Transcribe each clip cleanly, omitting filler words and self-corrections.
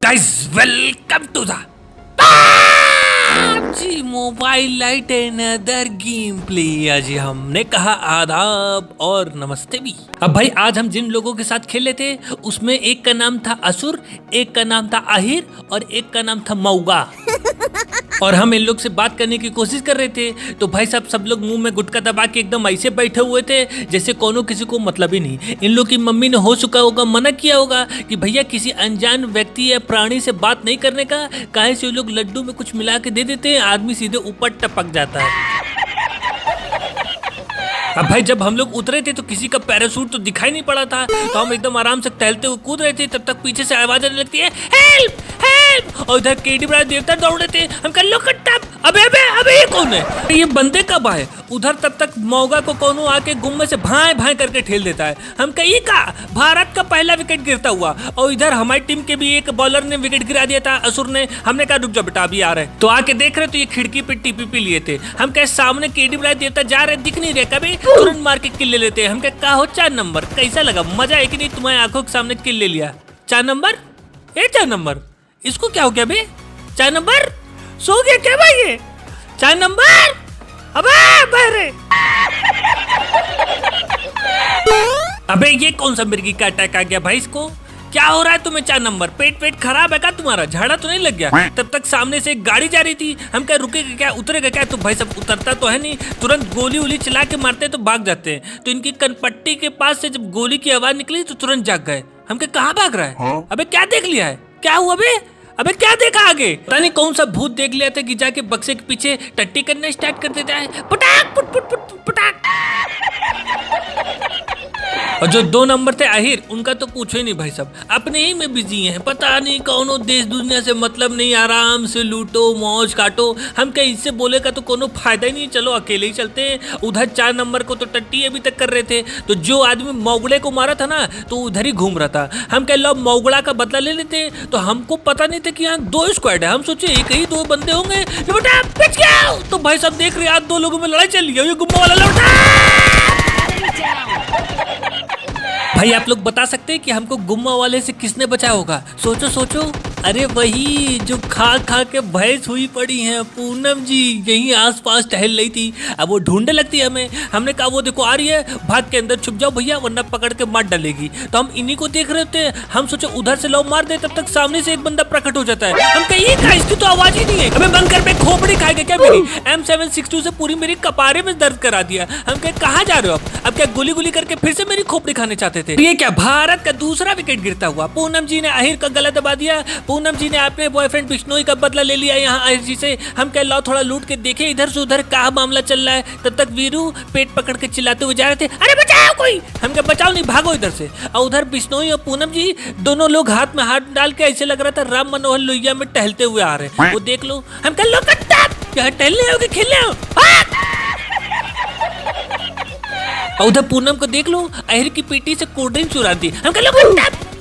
Guys welcome to the G mobile light and other game play. आज हमने कहा आदाब और नमस्ते भी। अब भाई आज हम जिन लोगों के साथ खेले थे उसमें एक का नाम था असुर, एक का नाम था आहिर और एक का नाम था मऊगा। और हम इन लोग से बात करने की कोशिश कर रहे थे तो भाई साहब सब लोग मुंह में गुटखा दबा के एकदम ऐसे बैठे हुए थे जैसे कोनो किसी को मतलब ही नहीं। इन लोग की मम्मी ने हो चुका होगा, मना किया होगा कि भैया किसी अनजान व्यक्ति या प्राणी से बात नहीं करने का। काहे से लोग लड्डू में कुछ मिला के दे देते हैं, आदमी सीधे ऊपर टपक जाता है। अब भाई जब हम लोग उतरे थे तो किसी का पैराशूट तो दिखाई नहीं पड़ा था, तो हम एकदम आराम से टहलते हुए कूद रहे थे। तब तक पीछे से आवाज आने लगती है हेल्प हेल्प, और इधर केडी बड़ा देवता दौड़ रहे थे। हम कह लो कट्टा, अबे अबे अबे ये कौन है, ये बंदे कब आए। उधर तब तक मौगा को कोनो आके गुम्मे से भाई भाई करके ठेल देता है। हम कही का भारत का पहला विकेट गिरता हुआ, और इधर हमारी टीम के भी एक बॉलर ने विकेट गिरा दिया था असुर ने। हमने कहा रुक जा बेटा अभी आ रहे, तो आके देख रहे तो ये खिड़की पे टीपीपी लिए थे। हम कहे सामने केडी बड़ा देवता जा रहे, दिख नहीं रहे, कभी तुरंत मार के किल ले लेते। हम कहा हो 4 नंबर, कैसा लगा, मजा है कि नहीं, तुम्हारी आंखों के सामने किल ले लिया। 4 नंबर, ये 4 नंबर, इसको क्या हो गया बे, 4 नंबर सो गया क्या भाई ये 4 नंबर, अबे बहरे अबे ये कौन सा मिर्गी का अटैक आ गया भाई, इसको क्या हो रहा है तुम्हें 4 नंबर, पेट खराब है क्या तुम्हारा, झाड़ा तो नहीं लग गया। तब तक सामने से एक गाड़ी जा रही थी, हम क्या रुकेगा क्या, उतरेगा क्या, तो भाई सब उतरता तो है नहीं, तुरंत गोली उली चला के मारते तो भाग जाते हैं। तो इनकी कनपट्टी के पास से जब गोली की आवाज निकली तो तुरंत जाग गए। हम क्या कहाँ भाग रहा है, अबे क्या देख लिया है, क्या हुआ बे, अबे क्या देखा आगे, पता नहीं कौन सा भूत देख लिया था कि जाके बक्से के पीछे टट्टी करना स्टार्ट कर देता है, पटाक पुट पुट पुट पटाक। और जो 2 नंबर थे आहिर, उनका तो पूछो ही नहीं भाई साहब, अपने ही में बिजी हैं, पता नहीं कौनो देश दुनिया से मतलब नहीं, आराम से लूटो मौज काटो। हम क्या इससे बोलेगा तो कोनो फायदा ही नहीं, चलो अकेले ही चलते हैं। उधर 4 नंबर को तो टट्टी अभी तक कर रहे थे, तो जो आदमी मौगड़े को मारा था ना तो उधर ही घूम रहा था। हम क्या लो मौगड़ा का बदला ले लेते, तो हमको पता नहीं था कि यहाँ 2 स्क्वाड है, हम सोचे एक ही 2 बंदे होंगे। बेटा पिच गया, तो भाई साहब देख रहे आज 2 लोगों में लड़ाई चल रही है, ये गुम्मा वाला लौटा। भाई आप लोग बता सकते हैं कि हमको गुम्मा वाले से किसने बचाया होगा, सोचो सोचो, अरे वही जो खा खा के भैंस हुई पड़ी हैं, पूनम जी यहीं आसपास टहल रही थी। अब वो ढूंढने लगती है हमें, हमने कहा वो देखो आ रही है, भाग के अंदर छुप जाओ भैया वरना पकड़ के मार डालेगी। तो हम इन्हीं को देख रहे थे, हम सोचे उधर से लो मार दे, तब तक सामने से एक बंदा प्रकट हो जाता है। हम कहिए इसकी तो आवाज ही नहीं है, हमें बंकर पे खोपड़ी खाएगा क्या मेरी, M762 से पूरी मेरी कपारे में दर्द करा दिया। हम कहाँ जा रहे हो अब क्या गोली गोली करके फिर से मेरी खोपड़ी खाने चाहते थे। ये क्या भारत का दूसरा विकेट गिरता हुआ, पूनम जी ने आहिर का गला दबा दिया, पूनम जी ने अपने बॉयफ्रेंड बिश्नोई का बदला ले लिया यहाँ आहिर जी से। हम क्या लाओ थोड़ा लूट के देखे इधर से उधर क्या मामला चल रहा है। तब तक वीरू पेट पकड़ के चिल्लाते हुए जा रहे थे, अरे बचाओ कोई, हम क्या बचाओ नहीं भागो इधर से। और उधर बिश्नोई और पूनम जी दोनों लोग हाथ में हाथ डाल के ऐसे लग रहा था राम मनोहर लोहिया में टहलते हुए आ रहे हैं। वो देख लो, हम क्या लो कट्टा, क्या टहलने आओगे खेलने आओ। और उधर पूनम को देख लो, अहिर की पेटी से कोल्ड ड्रिंक चुरा दी। हम कह लो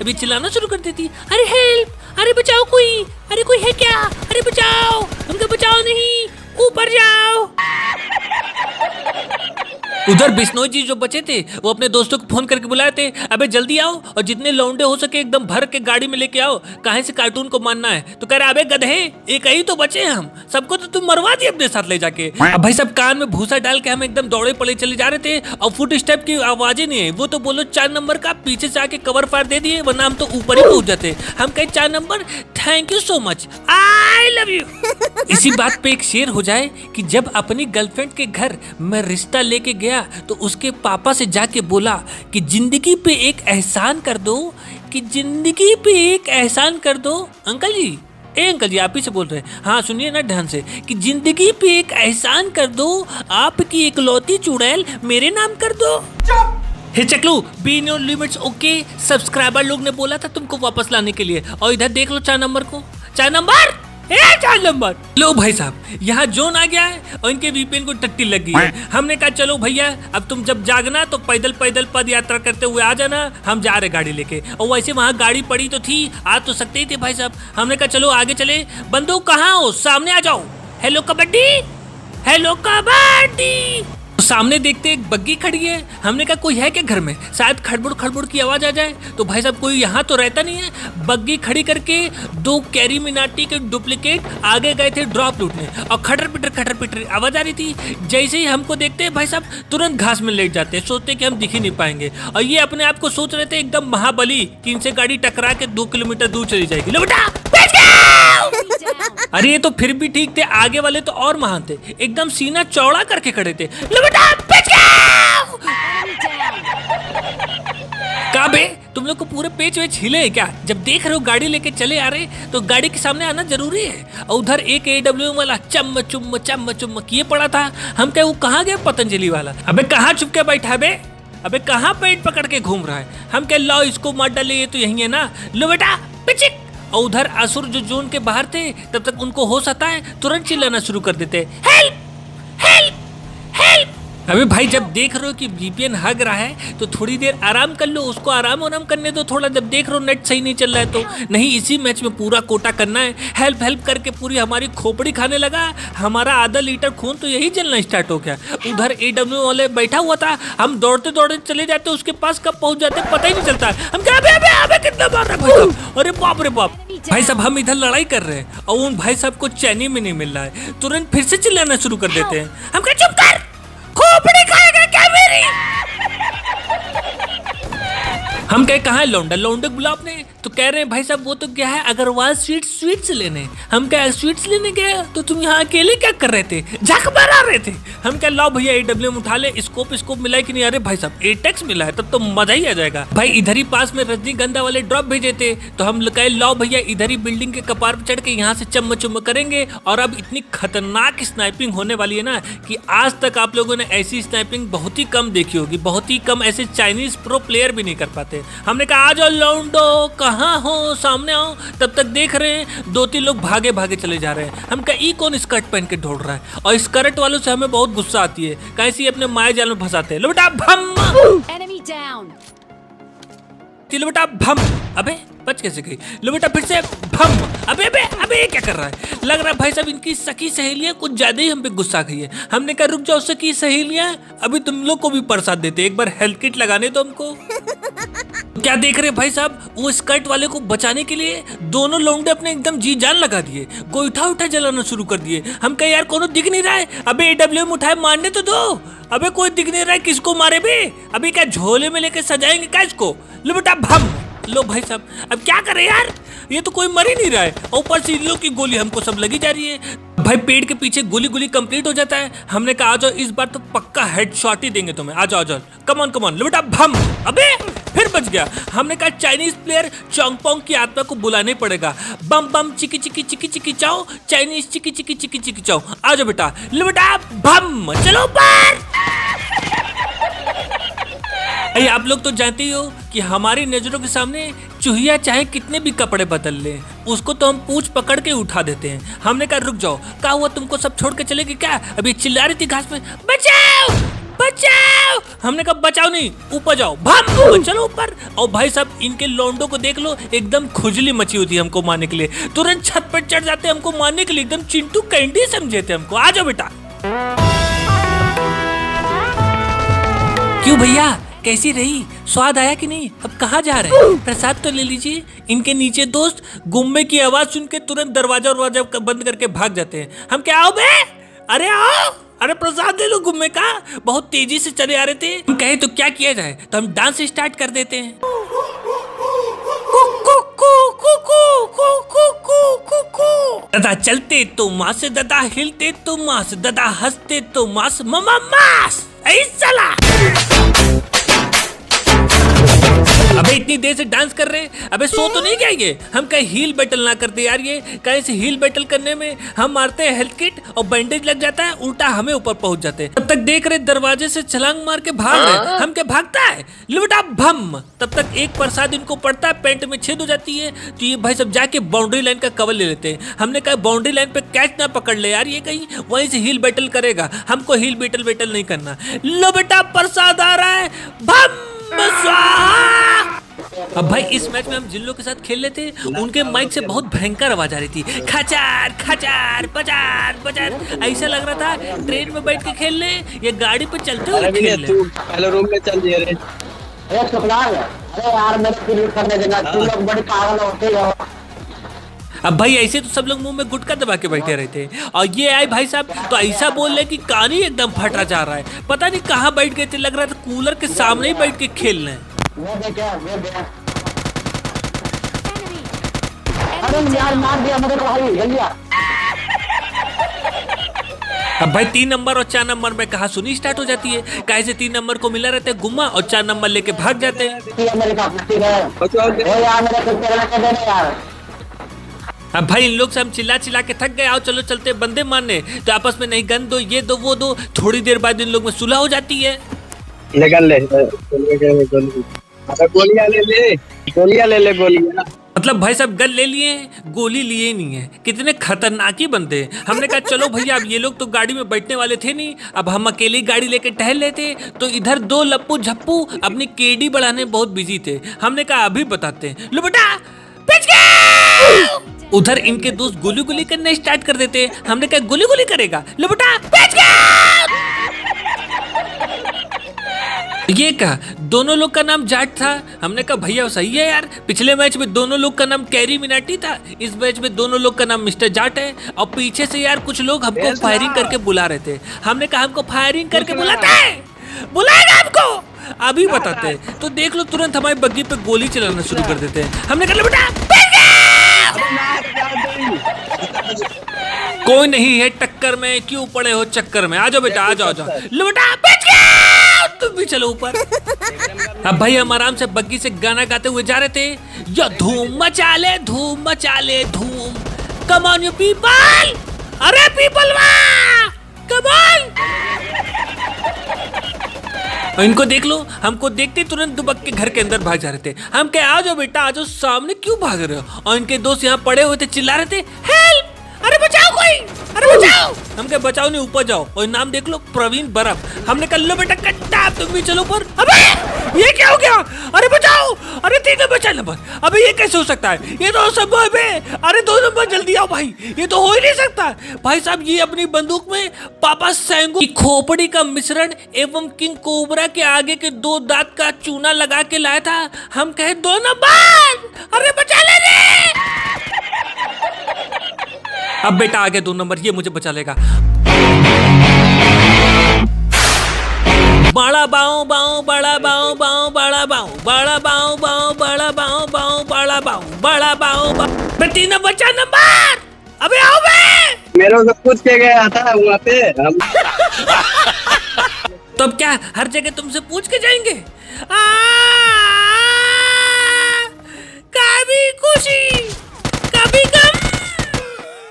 अभी चिल्लाना शुरू कर देती, अरे हेल्प, अरे बचाओ कोई, अरे कोई है क्या, अरे बचाओ, हमको बचाओ नहीं, ऊपर जाओ। उधर बिश्नोई जी जो बचे थे वो अपने दोस्तों को फोन करके बुलाए थे, अबे जल्दी आओ और जितने लौंडे हो सके एकदम भर के गाड़ी में लेके आओ, काहे से कार्टून को मानना है। तो कह रहे अबे गधे एक ही तो बचे हैं, हम सबको तो तुम मरवा दिए अपने साथ ले जाके। अब भाई सब कान में भूसा डाल के हम एकदम दौड़े पड़े चले जा रहे थे, और फुट स्टेप की आवाज ही नहीं है। वो तो बोलो 4 नंबर का पीछे से आके कवर फायर दे दिए, वरना हम तो ऊपर ही पहुंच जाते। हम कहे 4 number thank you so much, I love you. इसी बात पे एक शेर हो जाए कि जब अपनी गर्लफ्रेंड के घर मैं रिश्ता लेके गया तो उसके पापा से जाके बोला कि जिंदगी पे एक एहसान कर दो, कि जिंदगी पे एक एहसान कर दो। अंकल जी, ए अंकल जी आप ही से बोल रहे हैं, हाँ सुनिए ना ध्यान से, कि जिंदगी पे एक एहसान कर दो, आपकी इकलौती चुड़ैल मेरे नाम कर दो। हे चकलू be in your limits okay, subscriber लोग ने बोला था तुमको वापस लाने के लिए। और इधर देख लो 4 नंबर को, 4 नंबर, 4 नंबर, लो भाई साहब यहाँ जोन आ गया है और इनके वीपीएन को टट्टी लग गई है। हमने कहा चलो भैया अब तुम जब जागना तो पैदल पैदल पद यात्रा करते हुए आ जाना, हम जा रहे गाड़ी लेके। और वैसे वहाँ गाड़ी पड़ी तो थी, आ तो सकते ही थे भाई साहब। हमने कहा चलो आगे चले, बंदूक कहाँ हो, सामने आ जाओ, हेलो कबड्डी, हेलो कबड्डी। सामने देखते एक बग्गी खड़ी है। हमने कहा कोई है क्या घर में, शायद खड़बुड़ खड़बुड़ की आवाज आ जाए। तो भाई साहब कोई यहाँ तो रहता नहीं है। बग्गी खड़ी करके 2 कैरी मिनाटी के डुप्लीकेट आगे गए थे ड्रॉप लूटने, और खटर पिटर आवाज आ रही थी। जैसे ही हमको देखते हैं भाई साहब तुरंत घास में लेट जाते हैं, सोचते कि हम दिख ही नहीं पाएंगे। और ये अपने आप को सोच रहे थे एकदम महाबली कि इनसे गाड़ी टकरा के 2 किलोमीटर दूर चली जाएगी। लो बेटा बच गया। अरे ये तो फिर भी ठीक थे, आगे वाले तो और महान थे, एकदम सीना चौड़ा करके खड़े थे। लो बेटा बच गया। का बे तुम लोग को पूरे पेच वेच हिले है क्या? जब देख रहे हो गाड़ी लेके चले आ रहे तो गाड़ी के सामने आना जरूरी है। और उधर एक AWM वाला चम चुम किए पड़ा था। हम क्या वो कहाँ गया पतंजलि वाला? अबे कहाँ चुप के बैठा है बे? अबे कहाँ पेट पकड़ के घूम रहा है? हम क्या लो इसको मार डाले, ये तो यही है ना। लो बेटा पिचिक। और उधर असुर जो जोन के बाहर थे तब तक उनको होश आता है, तुरंत चिल्लाना शुरू कर देते हैं, हेल्प हेल्प हेल्प। अबे भाई जब देख रहे हो कि VPN हग रहा है तो थोड़ी देर आराम कर लो, उसको आराम करने दो थोड़ा। जब देख रहे हो नेट सही नहीं चल रहा है तो नहीं, इसी मैच में पूरा कोटा करना है। हेल्प हेल्प करके पूरी हमारी खोपड़ी खाने लगा, हमारा आधा लीटर खून तो यही जलना स्टार्ट हो गया। उधर AWM वाले बैठा हुआ था, हम दौड़ते दौड़ते चले जाते, उसके पास कब पहुंच जाते पता ही नहीं चलता। हम क्या अबे कितना मार रहे भाई साहब, अरे बाप रे बाप। भाई साहब हम इधर लड़ाई कर रहे हैं और उन भाई साहब को चैनी में नहीं मिल रहा है, तुरंत फिर से चिल्लाना शुरू कर देते हैं। हम क्या चुप कर, खोपड़ी खाएगा क्या मेरी? हम कहे कहाँ है लौंडा, लौंडे बुला आपने? तो कह रहे हैं भाई साहब वो तो क्या है अग्रवाल स्वीट्स लेने। हम क्या स्वीट्स लेने गए तो तुम यहाँ अकेले क्या कर रहे थे, झक मारा रहे थे। हम क्या लाओ भैया AWM उठा ले, स्कोप मिला कि नहीं? अरे भाई साहब एटेक्स मिला है, तब तो मजा ही आ जाएगा। भाई इधर ही पास में रजनीगंधा वाले ड्रॉप भेजे थे तो हम कहे लाओ भैया इधर ही बिल्डिंग के कपार पर चढ़ के यहाँ से चम करेंगे। और अब इतनी खतरनाक स्नाइपिंग होने वाली है ना कि आज तक आप लोगों ने ऐसी स्नाइपिंग बहुत ही कम देखी होगी, बहुत ही कम। ऐसे चाइनीज प्रो प्लेयर भी नहीं कर पाते। हमने कहा आ जाओ लौंडो, कहाँ हो, सामने आओ। तब तक देख रहे हैं 2-3 लोग भागे भागे चले जा रहे हैं। हम कहा ई कौन स्कर्ट पहन के ढोल रहा है? और स्कर्ट वालों से हमें बहुत गुस्सा आती है, कैसे अपने माया जाल में फंसाते हैं। लो बेटा भम, एनिमी डाउन। लो बेटा भम, अबे बच कैसे गई? लो बेटा फिर से भम। अबे क्या कर रहा है? लग रहा है भाई साहब इनकी सखी सहेलियां कुछ ज्यादा ही हम पे गुस्सा गई है। हमने कहा रुक जाओ सखी सहेलियां, अभी तुम लोग को भी प्रसाद देते, एक बार हेल्थ किट लगाने तो हमको। क्या देख रहे भाई साहब, वो स्कर्ट वाले को बचाने के लिए दोनों लौंडे अपने एकदम जी जान लगा दिए, गोईठा जलाना शुरू कर दिए। हम कहे यार कोनो दिख नहीं रहा है, अबे AWM उठाए मारने तो दो। अबे कोई दिख नहीं रहा है, किसको मारे बे? अभी क्या झोले में लेके सजाएंगे क्या इसको? लो बेटा भम। लो भाई साहब अब क्या करें यार, ये तो कोई मर ही नहीं रहा है, ऊपर से इन लोग की गोली हमको सब लगी जा रही है। भाई पेड़ के पीछे गोली कंप्लीट हो जाता है। हमने कहा आ जाओ इस बार तो पक्का हेडशॉट ही देंगे तुम्हें, आ जाओ कम ऑन। लो बेटा भम, अबे फिर बच गया। हमने कहा चाइनीज प्लेयर चोंगपोंग की आत्मा को बुलाने पड़ेगा। बम बम चिकी चिकी चाओ, चाइनीज चिकी चिकी चाओ। आ जाओ बेटा, लो बेटा भम, चलो ऊपर। आप लोग तो जानते ही हो कि हमारी नजरों के सामने चूहिया चाहे कितने भी कपड़े बदल ले, उसको तो हम पूंछ पकड़ के उठा देते हैं। हमने कहा रुक जाओ, क्या हुआ तुमको सब छोड़ के चलेगी क्या? अभी चिल्ला रही थी घास में, बचाओ बचाओ। हमने कहा बचाओ नहीं, ऊपर जाओ, भम, चलो ऊपर। और भाई साहब इनके लौंडों को देख लो, एकदम खुजली मची हुई थी हमको मारने के लिए, तुरंत छत पर चढ़ जाते हमको मारने के लिए, एकदम चिंटू कैंडी समझे थे हमको। आ जाओ बेटा। क्यों भैया कैसी रही, स्वाद आया कि नहीं? अब कहाँ जा रहे हैं? प्रसाद तो ले लीजिए। इनके नीचे दोस्त गुम्मे की आवाज सुन के तुरंत दरवाजा बंद करके भाग जाते हैं। हम क्या आओ बे, अरे आओ, अरे प्रसाद ले लो गुम्मे का। बहुत तेजी से चले आ रहे थे। हम कहे तो क्या किया जाए, तो हम डांस स्टार्ट कर देते हैं। दादा चलते तो मास, दादा हिलते तो मास, दादा हंसते तो मास, ममा मास। ऐसा अबे इतनी देर से डांस कर रहे हैं, अबे सो तो नहीं गया ये? हम कहीं हील बैटल ना करते यार, ये कहीं से हील बैटल करने में हम मारते हैं हेल्थ किट और बैंडेज लग जाता है, उल्टा हमें ऊपर पहुंच जाते हैं। तब तक देख रहे दरवाजे से छलांग मार के भाग रहे। हम क्या भागता है, लुटा भम। तब तक एक प्रसाद इनको पड़ता है, पैंट में छेद हो जाती है, तो ये भाई सब जाके बाउंड्री लाइन का कवर ले लेते हैं। हमने कहा बाउंड्री लाइन पे कैच ना पकड़ ले यार, ये कहीं वहीं से हील बैटल करेगा, हमको हील बैटल नहीं करना। लो बेटा प्रसाद आ रहा है, भम स्वाहा। अब भाई इस मैच में हम जिन लोग के साथ खेल रहे थे उनके माइक से बहुत भयंकर आवाज आ रही थी, खचार खचार बजार बजार। ऐसा लग रहा था ट्रेन में बैठ के खेल ले या गाड़ी पे चलते हुए खेल ले। तू पहले रूम में चल दिया रे। अरे शुक्रान है। अरे यार मेरे को रिलीज करने देना, तुम लोग बड़े पागल होते हो। अब भाई ऐसे तो सब लोग मुंह में गुटखा दबा के बैठे रहते और ये आए भाई साहब तो ऐसा बोल रहे कि कान ही एकदम फटा जा रहा है। पता नहीं कहाँ बैठ गए थे, लग रहा था कूलर के सामने ही बैठ के खेल रहे हैं। वो देखा वो देखा। अरे यार मार दिया मेरे को भाई, जल्दी आ। अब भाई 3 नंबर और 4 नंबर में कहा सुनी स्टार्ट हो जाती है। काहे से 3 नंबर को मिला रहते गुम्मा और 4 नंबर लेके भाग जाते हैं। ये मेरे का ठीक है। ओ यार मेरे को तेरा के देना यार। अब भाई इन लोग से हम चिल्ला चिल्ला के थक गए, आओ चलो चलते बंदे मारने। तो आपस में नहीं गन दो, ये दो वो दो। थोड़ी देर बाद इन लोग में सुलह हो जाती है। निकल ले गोलियां ले ले, गोलियां ले ले गोलियां। मतलब भाई साहब गन ले लिए गोली लिए नहीं है। कितने खतरनाक ही बनते हैं। हमने कहा चलो भैया अब ये लोग तो गाड़ी में बैठने वाले थे नहीं, अब हम अकेली गाड़ी लेके टहल लेते। तो इधर 2 लप्पू झप्पू अपनी केडी बढ़ाने बहुत बिजी थे। हमने कहा अभी बताते हैं, लो बेटा पिच गया। उधर इनके दोस्त गोली गोली करने स्टार्ट कर देते। हमने कहा गोली गोली करेगा, लो बेटा पिच गया। ये कहा दोनों लोग का नाम जाट था। हमने कहा भैया सही है यार, पिछले मैच में दोनों लोग का नाम कैरी मिनाटी था, इस मैच में दोनों लोग का नाम मिस्टर जाट है। और पीछे से यार कुछ लोग हमको फायरिंग करके बुला रहे थे। हमने कहा हमको फायरिंग करके बुलाता है, बुलाएगा हमको अभी बताते हैं। तो देख लो तुरंत हमारे बग्गी पे गोली चलाना शुरू कर देते हैं। हमने कहा बेटा कोई नहीं है टक्कर में, क्यों पड़े हो चक्कर में, आ जाओ बेटा आ जाओ, लो बेटा बच गया। तुम भी चलो ऊपर। अब भाई हम आराम से बग्गी से गाना गाते हुए जा रहे थे, या धूम मचा ले धूम मचा ले धूम, कम ऑन यू पीपल, अरे पीपल वाह कम ऑन। इनको देख लो, हमको देखते तुरंत दुबक के घर के अंदर भाग जा रहे थे। हम क्या आ जाओ बेटा आ जाओ, सामने क्यों भाग रहे हो। और इनके दोस्त यहाँ पड़े हुए थे, चिल्ला रहे थे हेल्प, अरे बचाओ कोई, अरे बचाओ। हम क्या बचाओ नहीं ऊपर जाओ। और नाम देख लो प्रवीण बर्फ। हमने कहा लो बेटा कट्टा तुम भी चलो ऊपर। अबे ये क्या हो गया, अरे बचाओ, अरे 3 नंबर 4 नंबर, अबे ये कैसे हो सकता है, ये तो असंभव है। अरे 2 नंबर जल्दी आओ भाई, ये तो हो ही नहीं सकता। भाई साहब ये अपनी बंदूक में पापा सैंगो की खोपड़ी का मिश्रण एवं किंग कोबरा के आगे के 2 दांत का चूना लगा के लाया था। हम कहे 2 नंबर, अरे बचा ले रे। अब बेटा आगे 2 नंबर, ये मुझे बचा लेगा। बड़ा बाऊ बाऊ बड़ा बाऊ बाऊ बड़ा बाऊ बड़ा बाऊ बाऊ बड़ा बाऊ बाऊ बड़ा बाऊ बड़ा बाऊ। 3 नंबर 4 नंबर, अबे आओ बे। मेरे को पूछ के गया था वहाँ पे। तो अब क्या हर जगह तुमसे पूछ के जाएंगे। कभी खुशी